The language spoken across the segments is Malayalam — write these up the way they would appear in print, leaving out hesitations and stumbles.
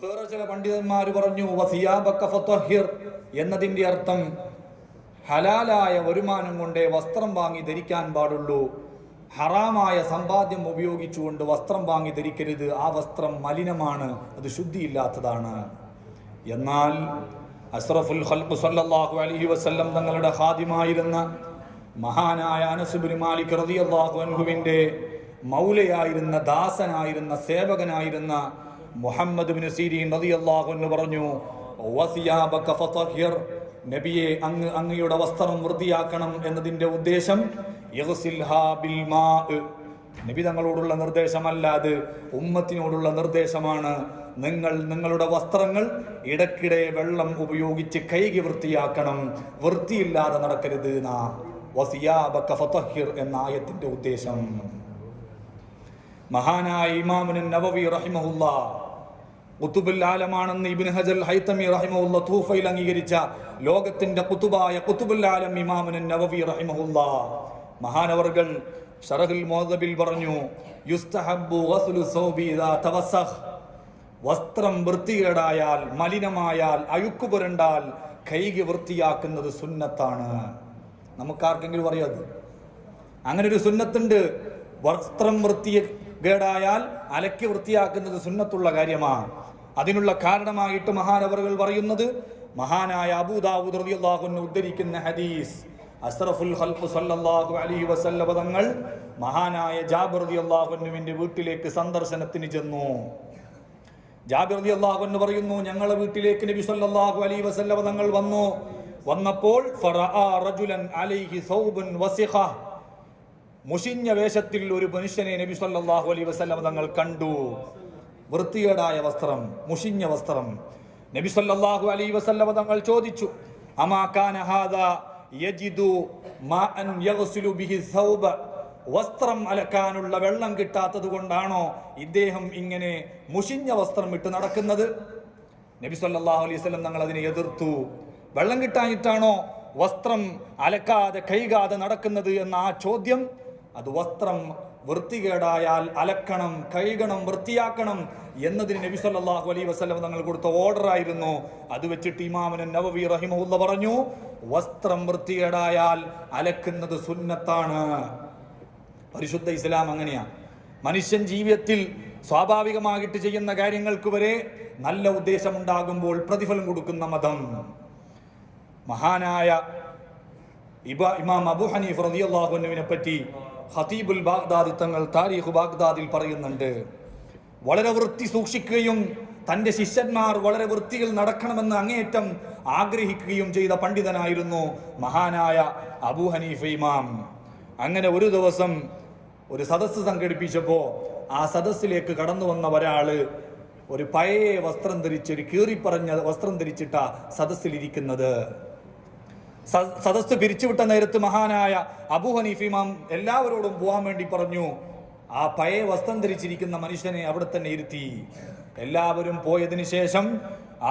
വേറെ ചില പണ്ഡിതന്മാർ പറഞ്ഞു വസിയാബക ഫതഹിർ എന്നതിന്റെ അർത്ഥം ഹലാലായ വരുമാനം കൊണ്ടേ വസ്ത്രം വാങ്ങി ധരിക്കാൻ പാടുള്ളൂ. ഹറാമായ സമ്പാദ്യം ഉപയോഗിച്ചുകൊണ്ട് വസ്ത്രം വാങ്ങി ധരിക്കരുത്. ആ വസ്ത്രം മലിനമാണ്, അത് ശുദ്ധിയില്ലാത്തതാണ്. എന്നാൽ അസ്റഫുൽ ഖൽഖ് സല്ലല്ലാഹു അലൈഹി വസല്ലം തങ്ങളുടെ ഖാദിമായിരുന്ന മഹാനായ അനസ് ഇബ്നു മാലിക് റളിയല്ലാഹു അൻഹുവിന്റെ മൗലയായിരുന്ന, ദാസനായിരുന്ന, സേവകനായിരുന്ന മുഹമ്മദ് ഇബ്നു സീരീൻ റളിയല്ലാഹു അൻഹു പറഞ്ഞു, വസിയാബക ഫതഹിർ, നബിയെ അങ്ങയുടെ വസ്ത്രം വൃത്തിയാക്കണം എന്നതിന്റെ ഉദ്ദേശം യഗ്സിൽഹാ ബിൽ മാ, നബി തങ്ങളോടുള്ള നിർദ്ദേശമല്ല, അത് ഉമ്മത്തിനോടുള്ള നിർദ്ദേശമാണ്. നിങ്ങളുടെ വസ്ത്രങ്ങൾ ഇടയ്ക്കിടെ വെള്ളം ഉപയോഗിച്ച് കഴുകി വൃത്തിയാക്കണം, വൃത്തിയില്ലാതെ നടക്കരുത് എന്നാ വസിയാബക ഫതഹിർ എന്ന ആയത്തിന്റെ ഉദ്ദേശം. മഹാനായ ഇമാമുൻ നവവി റഹിമഹുല്ലാഹ് ഖുതുബുൽ ആലമാണെന്ന് ഇബ്നു ഹജർ ഹൈതമി റഹിമഹുല്ലാഹ് തൂഫയിൽ അംഗീകരിച്ച ലോകത്തിന്റെ ഖുതുബായ ഖുതുബുൽ ആലം ഇമാമുൻ നവവി റഹിമഹുല്ലാഹ് മഹാനവർകൾ ശറഹുൽ മുഅദ്ദബിൽ പറഞ്ഞു, യുസ്തഹബ്ബു ഗസ്ലു സൗബി ഇദാ തവസ്സഖ്, വസ്ത്രം വൃത്തികേടായാൽ, മലിനമായാൽ, അഴുക്ക് പുരണ്ടാൽ കൈകി വൃത്തിയാക്കുന്നത് സുന്നത്താണ്. നമുക്കാർക്കെങ്കിലും അറിയാത് അങ്ങനെ ഒരു സുന്നത്തുണ്ട്. വസ്ത്രം വൃത്തികേടായാൽ അലക്കി വൃത്തിയാക്കുന്നത് സുന്നത്തുള്ള കാര്യമാണ്. അതിനുള്ള കാരണമായിട്ട് മഹാനവറുകൾ പറയുന്നത് മഹാനായ അബൂ ദാവൂദ് റളിയല്ലാഹു അൻഹു ഉദ്ധരിക്കുന്ന ഹദീസ്, അസ്റഫുൽ ഖൽഖ് സല്ലല്ലാഹു അലൈഹി വസല്ലം തങ്ങൾ മഹാനായ ജാബിർ റളിയല്ലാഹു അൻഹുവിന്റെ വീട്ടിലേക്ക് സന്ദർശനത്തിന് ചെന്നു. ജാബിർ റളിയല്ലാഹു അൻഹു പറയുന്നു, ഞങ്ങളുടെ വീട്ടിലേക്ക് നബി സല്ലല്ലാഹു അലൈഹി വസല്ലം തങ്ങൾ വന്നപ്പോൾ ഫറആ റജുലൻ അലൈഹി സൗബുൻ വസിഖ, മുഷിഞ്ഞ വേഷത്തിൽ ഒരു മനുഷ്യനെ നബി സല്ലല്ലാഹു അലൈഹി വസല്ലം തങ്ങൾ കണ്ടു. വൃത്തികേടായ വസ്ത്രം, മുഷിഞ്ഞ വസ്ത്രം. നബി സല്ലല്ലാഹു അലൈഹി വസല്ലം തങ്ങൾ ചോദിച്ചു, അമാ കാന ഹാദാ യജിദു മാഅൻ യഗ്സിലു ബിഹി സൗബ, വസ്ത്രം അലക്കാനുള്ള വെള്ളം കിട്ടാത്തത് കൊണ്ടാണോ ഇദ്ദേഹം ഇങ്ങനെ മുഷിഞ്ഞ വസ്ത്രം ഇട്ട് നടക്കുന്നത്? നബി സല്ലല്ലാഹു അലൈഹി വസല്ലം തങ്ങൾ അതിനെ എതിർത്തു. വെള്ളം കിട്ടാനിട്ടാണോ വസ്ത്രം അലക്കാതെ കൈകാതെ നടക്കുന്നത് എന്ന ആ ചോദ്യം, അത് വസ്ത്രം വൃത്തികേടായാൽ അലക്കണം, കഴുകണം, വൃത്തിയാക്കണം എന്നതിന് നബി സല്ലല്ലാഹു അലൈഹി വസല്ലം തങ്ങൾ കൊടുത്ത ഓർഡർ ആയിരുന്നു. അത് വെച്ചിട്ട് ഇമാമുൻ നവവി റഹിമഹുല്ലാഹ് പറഞ്ഞു, വസ്ത്രം വൃത്തികേടായാൽ അലക്കുന്നത് സുന്നത്താണ്. പരിശുദ്ധ ഇസ്ലാം അങ്ങനെയാണ്. മനുഷ്യൻ ജീവിതത്തിൽ സ്വാഭാവികമായിട്ട് ചെയ്യുന്ന കാര്യങ്ങൾക്ക് വരെ നല്ല ഉദ്ദേശമുണ്ടാകുമ്പോൾ പ്രതിഫലം കൊടുക്കുന്ന മതം. മഹാനായ ഇമാം അബൂ ഹനീഫ് റളിയല്ലാഹു അൻഹുവിനെ പറ്റി ഖതീബുൽ ബാഗ്ദാദി തങ്ങൾ താരീഖ് ബാഗ്ദാദിൽ പറയുന്നുണ്ട്, വളരെ വൃത്തി സൂക്ഷിക്കുകയും തൻ്റെ ശിഷ്യന്മാർ വളരെ വൃത്തിയിൽ നടക്കണമെന്ന് അങ്ങേയറ്റം ആഗ്രഹിക്കുകയും ചെയ്ത പണ്ഡിതനായിരുന്നു മഹാനായ അബൂ ഹനീഫ ഇമാം. അങ്ങനെ ഒരു ദിവസം ഒരു സദസ്സ് സംഘടിപ്പിച്ചപ്പോൾ ആ സദസ്സിലേക്ക് കടന്നു വന്ന ഒരാള് ഒരു പഴയ വസ്ത്രം ധരിച്ച്, ഒരു കീറിപ്പറഞ്ഞ വസ്ത്രം ധരിച്ചിട്ട സദസ്സിലിരിക്കുന്നത്. സദസ്സ് പിരിച്ചുവിട്ട നേരത്ത് മഹാനായ അബൂ ഹനീഫ ഇമാം എല്ലാവരോടും പോകാൻ വേണ്ടി പറഞ്ഞു. ആ പഴയ വസ്ത്രം ധരിച്ചിരിക്കുന്ന മനുഷ്യനെ അവിടെ തന്നെ ഇരുത്തി. എല്ലാവരും പോയതിനു ശേഷം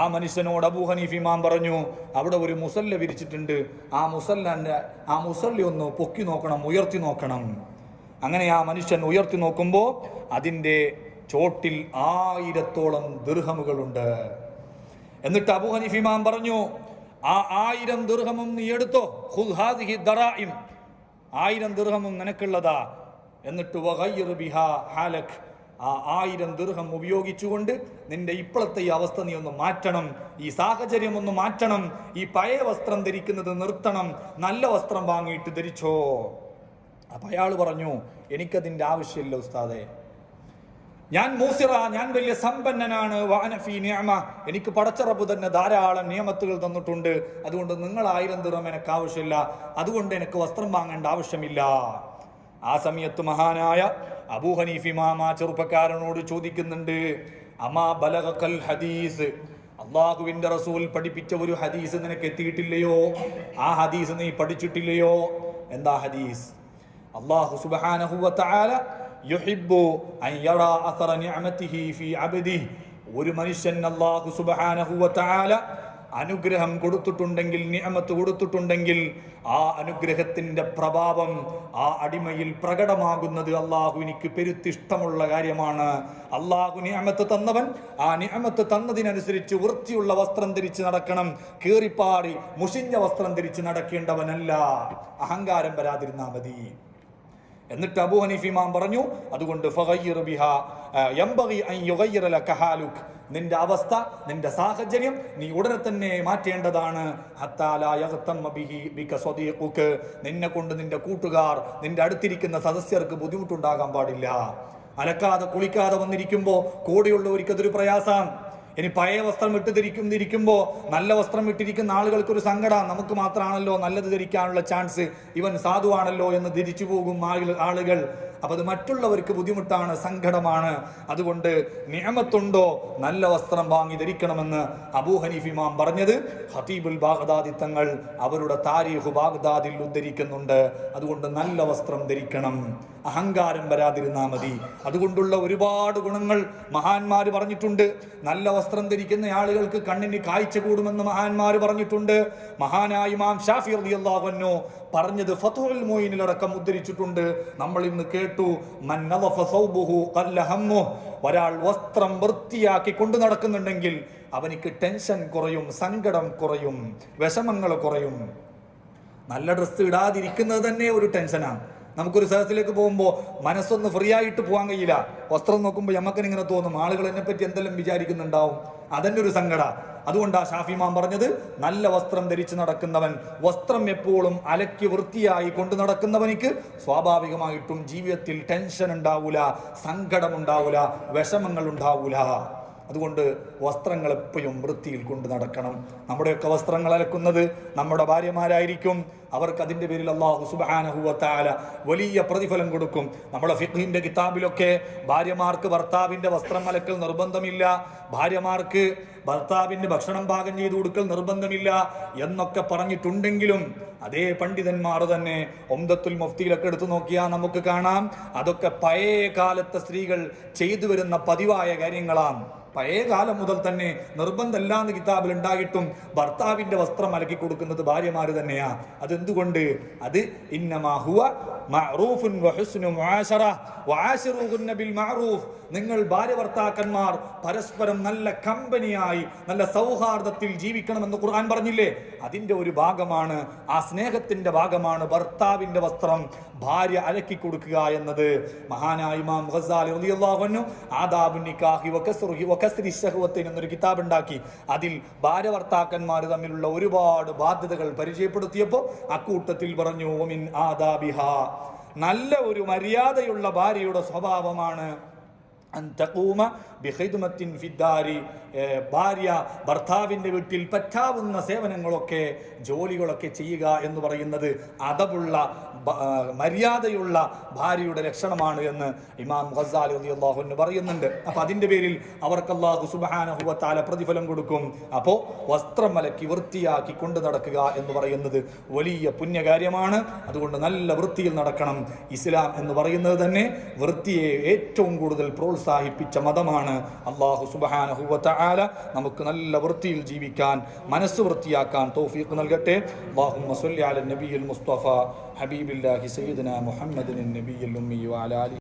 ആ മനുഷ്യനോട് അബൂ ഹനീഫ ഇമാം പറഞ്ഞു, അവിടെ ഒരു മുസല്ല വിരിച്ചിട്ടുണ്ട്, ആ മുസല്ല ഒന്ന് പൊക്കി നോക്കണം, ഉയർത്തി നോക്കണം. അങ്ങനെ ആ മനുഷ്യൻ ഉയർത്തി നോക്കുമ്പോൾ അതിൻ്റെ ചോട്ടിൽ 1000 ദിർഹമുകളുണ്ട്. എന്നിട്ട് അബൂ ഹനീഫ ഇമാം പറഞ്ഞു, ആ 1000 ദിർഹമും നീ എടുത്തോ, ഖുദ് ഹാദിഹി ദറാഇം, 1000 ദിർഹമും നിനക്കുള്ളതാ. എന്നിട്ട് വഗയ്യിർ ബിഹാ ഹാലക്, ആ 1000 ദിർഹം ഉപയോഗിച്ചുകൊണ്ട് നിന്റെ ഇപ്പോഴത്തെ ഈ അവസ്ഥ നീ ഒന്ന് മാറ്റണം, ഈ സാഹചര്യം ഒന്ന് മാറ്റണം, ഈ പഴയ വസ്ത്രം ധരിക്കുന്നത് നിർത്തണം, നല്ല വസ്ത്രം വാങ്ങിയിട്ട് ധരിച്ചോ. അപ്പൊ അയാൾ പറഞ്ഞു, എനിക്കതിൻ്റെ ആവശ്യമില്ല ഉസ്താദേ, ഞാൻ മൂസിറ, ഞാൻ വലിയ സമ്പന്നനാണ്, വഅനഫി നിഅമ, എനിക്ക് പടച്ചറബ് തന്നെ ധാരാളം നിയമത്തുകൾ തന്നിട്ടുണ്ട്, അതുകൊണ്ട് നിങ്ങൾ 1000 ദിർഹം എനിക്ക് ആവശ്യമില്ല, അതുകൊണ്ട് എനിക്ക് വസ്ത്രം വാങ്ങേണ്ട ആവശ്യമില്ല. ആ സമയത്ത് മഹാനായ അബൂ ഹനീഫ ഇമാം ആ ചെറുപ്പക്കാരനോട് ചോദിക്കുന്നുണ്ട്, അമാ ബലഗകൽ ഹദീസ്, അള്ളാഹുവിന്റെ റസൂൽ പഠിപ്പിച്ച ഒരു ഹദീസ് നിനക്ക് എത്തിയിട്ടില്ലയോ? ആ ഹദീസ് നീ പഠിച്ചിട്ടില്ലയോ? എന്താ ഹദീസ്? അല്ലാഹു സുബ്ഹാനഹു വ തആല യുഹിബ്ബു അൻ യറാ അസറ നിഅമതിഹി ഫീ അബ്ദിഹി, ഒരു മനുഷ്യൻ അല്ലാഹു സുബ്ഹാനഹു വ തആല അനുഗ്രഹം കൊടുത്തിട്ടുണ്ടെങ്കിൽ, നിഅമത്ത് കൊടുത്തിട്ടുണ്ടെങ്കിൽ ആ അനുഗ്രഹത്തിന്റെ പ്രഭാവം ആ അടിമയിൽ പ്രകടമാകുന്നത് അള്ളാഹുവിനിക്ക് പെരുത്തിഷ്ടമുള്ള കാര്യമാണ്. അള്ളാഹു നിഅമത്ത് തന്നവൻ ആ നിഅമത്ത് തന്നതിനനുസരിച്ച് വൃത്തിയുള്ള വസ്ത്രം ധരിച്ച് നടക്കണം. കീറിപ്പാടി മുഷിഞ്ഞ വസ്ത്രം ധരിച്ച് നടക്കേണ്ടവനല്ല. അഹങ്കാരം വരാതിരുന്നാ മതി. എന്നിട്ട് അബൂ ഹനീഫ ഇമാം പറഞ്ഞു, അതുകൊണ്ട് ഫഗയ്യിർ ബിഹാ യംബഗി അൻ യുഗയ്യിറ ലക ഹാലുക്, നിന്റെ അവസ്ഥ, നിന്റെ സാഹചര്യം നീ ഉടനെ തന്നെ മാറ്റേണ്ടതാണ്. ഹത്താ ലാ യഗ്തമ്മ ബിക സ്വദീഖുക, നിന്നെ കൊണ്ട് നിന്റെ കൂട്ടുകാർ, നിന്റെ അടുത്തിരിക്കുന്ന സദസ്യർക്ക് ബുദ്ധിമുട്ടുണ്ടാകാൻ പാടില്ല. അലക്കാതെ കുളിക്കാതെ വന്നിരിക്കുമ്പോ കൂടെയുള്ളവർക്ക് അതൊരു പ്രയാസമാണ്. ഇനി പഴയ വസ്ത്രം ധരിക്കുമ്പോൾ നല്ല വസ്ത്രം ഇട്ടിരിക്കുന്ന ആളുകൾക്കൊരു സങ്കടം. നമുക്ക് മാത്രമാണല്ലോ നല്ലത് ധരിക്കാനുള്ള ചാൻസ്, ഇവൻ സാധുവാണല്ലോ എന്ന് ധരിച്ചു പോകും ആളുകൾ. അപ്പൊ അത് മറ്റുള്ളവർക്ക് ബുദ്ധിമുട്ടാണ്, സങ്കടമാണ്. അതുകൊണ്ട് നിഅമത്തുണ്ടോ നല്ല വസ്ത്രം വാങ്ങി ധരിക്കണമെന്ന് അബൂ ഹനീഫ ഇമാം പറഞ്ഞത് ഖതീബുൽ ബാഗ്ദാദി തങ്ങൾ അവരുടെ താരീഖ് ബാഗ്ദാദിൽ ഉദ്ധരിക്കുന്നുണ്ട്. അതുകൊണ്ട് നല്ല വസ്ത്രം ധരിക്കണം, അഹങ്കാരം വരാതിരുന്നാ മതി. അതുകൊണ്ടുള്ള ഒരുപാട് ഗുണങ്ങൾ മഹാന്മാര് പറഞ്ഞിട്ടുണ്ട്. നല്ല വസ്ത്രം ധരിക്കുന്ന ആളുകൾക്ക് കണ്ണിന് കാഴ്ച കൂടുമെന്ന് മഹാന്മാര് പറഞ്ഞിട്ടുണ്ട്. മഹാനായ ഇമാം ഷാഫി റളിയല്ലാഹു അൻഹു പറഞ്ഞത് ഫത്ഹുൽ മുഈനിൽ അടക്കം ഉദ്ധരിച്ചിട്ടുണ്ട്. നമ്മൾ ഇന്ന് കേട്ടു, മൻ നളഫ സൗബുഹു ഖല്ല ഹമ്മുഹു, ഒരാൾ വസ്ത്രം വൃത്തിയാക്കി കൊണ്ടു നടക്കുന്നുണ്ടെങ്കിൽ അവനിക്ക് ടെൻഷൻ കുറയും, സങ്കടം കുറയും, വിഷമങ്ങൾ കുറയും. നല്ല ഡ്രസ്സ് ഇടാതിരിക്കുന്നത് തന്നെ ഒരു ടെൻഷനാണ്. നമുക്കൊരു സ്ഥലത്തിലേക്ക് പോകുമ്പോൾ മനസ്സൊന്ന് ഫ്രീ ആയിട്ട് പോകാൻ കഴിയില്ല. വസ്ത്രം നോക്കുമ്പോൾ നമുക്കിങ്ങനെ തോന്നും, ആളുകൾ എന്നെ പറ്റി എന്തെല്ലാം വിചാരിക്കുന്നുണ്ടാവും, അതെന്നെ ഒരു സങ്കട. അതുകൊണ്ടാ ഷാഫി ഇമാം പറഞ്ഞത്, നല്ല വസ്ത്രം ധരിച്ച് നടക്കുന്നവൻ, വസ്ത്രം എപ്പോഴും അലക്കി വൃത്തിയായി കൊണ്ടു നടക്കുന്നവനിക്ക് സ്വാഭാവികമായിട്ടും ജീവിതത്തിൽ ടെൻഷൻ ഉണ്ടാവൂല, സങ്കടം ഉണ്ടാവൂല, വിഷമങ്ങൾ ഉണ്ടാവൂല. അതുകൊണ്ട് വസ്ത്രങ്ങൾ എപ്പോഴും വൃത്തിയിൽ കൊണ്ട് നടക്കണം. നമ്മുടെയൊക്കെ വസ്ത്രങ്ങൾ അലക്കുന്നത് നമ്മുടെ ഭാര്യമാരായിരിക്കും. അവർക്ക് അതിൻ്റെ പേരിൽ അല്ലാഹു സുബ്ഹാനഹു വ തആല വലിയ പ്രതിഫലം കൊടുക്കും. നമ്മുടെ ഫിഖ്ഹിന്റെ കിതാബിലൊക്കെ ഭാര്യമാർക്ക് ഭർത്താവിന്റെ വസ്ത്രം അലക്കൽ നിർബന്ധമില്ല, ഭാര്യമാർക്ക് ഭർത്താവിന്റെ ഭക്ഷണം പാകം ചെയ്തു കൊടുക്കൽ നിർബന്ധമില്ല എന്നൊക്കെ പറഞ്ഞിട്ടുണ്ടെങ്കിലും അതേ പണ്ഡിതന്മാർ തന്നെ ഉംദത്തുൽ മുഫ്തിയിലൊക്കെ എടുത്തു നോക്കിയാൽ നമുക്ക് കാണാം, അതൊക്കെ പഴയ കാലത്തെ സ്ത്രീകൾ ചെയ്തു വരുന്ന പതിവായ കാര്യങ്ങളാണ്. പഴയ കാലം മുതൽ തന്നെ നിർബന്ധമല്ലാന്ന് കിതാബിൽ ഉണ്ടായിട്ടും ഭർത്താവിന്റെ വസ്ത്രം അലക്കി കൊടുക്കുന്നത് ഭാര്യമാര് തന്നെയാ. അതെന്തുകൊണ്ട്? അത് ഇന്നമാ ഹുവ മഅറൂഫുൻ വഹുസ്നു മുആശറ വആശിറുഹുന്ന ബിൽ മഅറൂഫ്. നിങ്ങൾ ഭാര്യ ഭർത്താക്കന്മാർ പരസ്പരം നല്ല കമ്പനിയായി, നല്ല സൗഹാർദ്ദത്തിൽ ജീവിക്കണമെന്ന് ഖുർആൻ പറഞ്ഞില്ലേ? അതിന്റെ ഒരു ഭാഗമാണ്, ആ സ്നേഹത്തിന്റെ ഭാഗമാണ് ഭർത്താവിന്റെ വസ്ത്രം ഭാര്യ അലക്കി കൊടുക്കുക എന്നത്. മഹാനായ ഇമാം ഗസാലി റളിയല്ലാഹു അൻഹു ആദാബുൻ നിക്കാഹി വകസ്റുഹി വകസ്രി ശഹവത്തി എന്നൊരു കിതാബ് ഉണ്ടാക്കി. അതിൽ ഭാര്യ ഭർത്താക്കന്മാർ തമ്മിലുള്ള ഒരുപാട് ബാധ്യതകൾ പരിചയപ്പെടുത്തിയപ്പോൾ അക്കൂട്ടത്തിൽ പറഞ്ഞു, മിൻ ആദാബിഹ, നല്ല ഒരു മര്യാദയുള്ള ഭാര്യയുടെ സ്വഭാവമാണ് അൻതഖൂമ ബിഖിദ്മത്തിൻ ഫിദ്ദാരി, ഭാര്യ ഭർത്താവിൻ്റെ വീട്ടിൽ പറ്റാവുന്ന സേവനങ്ങളൊക്കെ, ജോലികളൊക്കെ ചെയ്യുക എന്ന് പറയുന്നത് അദബുള്ള മര്യാദയുള്ള ഭാര്യയുടെ ലക്ഷണമാണ് എന്ന് ഇമാം ഗസാലി റളിയല്ലാഹു അൻഹു പറയുന്നുണ്ട്. അപ്പൊ അതിന്റെ പേരിൽ അവർക്ക് അല്ലാഹു സുബ്ഹാനഹു വ തആല പ്രതിഫലം കൊടുക്കും. അപ്പോ വസ്ത്രം അലക്കി വൃത്തിയാക്കി കൊണ്ടു നടക്കുക എന്ന് പറയുന്നത് വലിയ പുണ്യകാര്യമാണ്. അതുകൊണ്ട് നല്ല വൃത്തിയിൽ നടക്കണം. ഇസ്ലാം എന്ന് പറയുന്നത് തന്നെ വൃത്തിയെ ഏറ്റവും കൂടുതൽ പ്രോത്സാഹിപ്പിച്ച മതമാണ്. അല്ലാഹു സുബ്ഹാനഹു വ തആല നമുക്ക് നല്ല വൃത്തിയിൽ ജീവിക്കാൻ, മനസ്സ് വൃത്തിയാക്കാൻ തൗഫീഖ് നൽകട്ടെ. അല്ലാഹുമ്മ സ്വല്ലി അല നബിയിൽ മുസ്തഫ ഹബീബില്ലാഹി സയ്യിദനാ മുഹമ്മദിൻ നബിയിൽ ഉമ്മി വഅലാ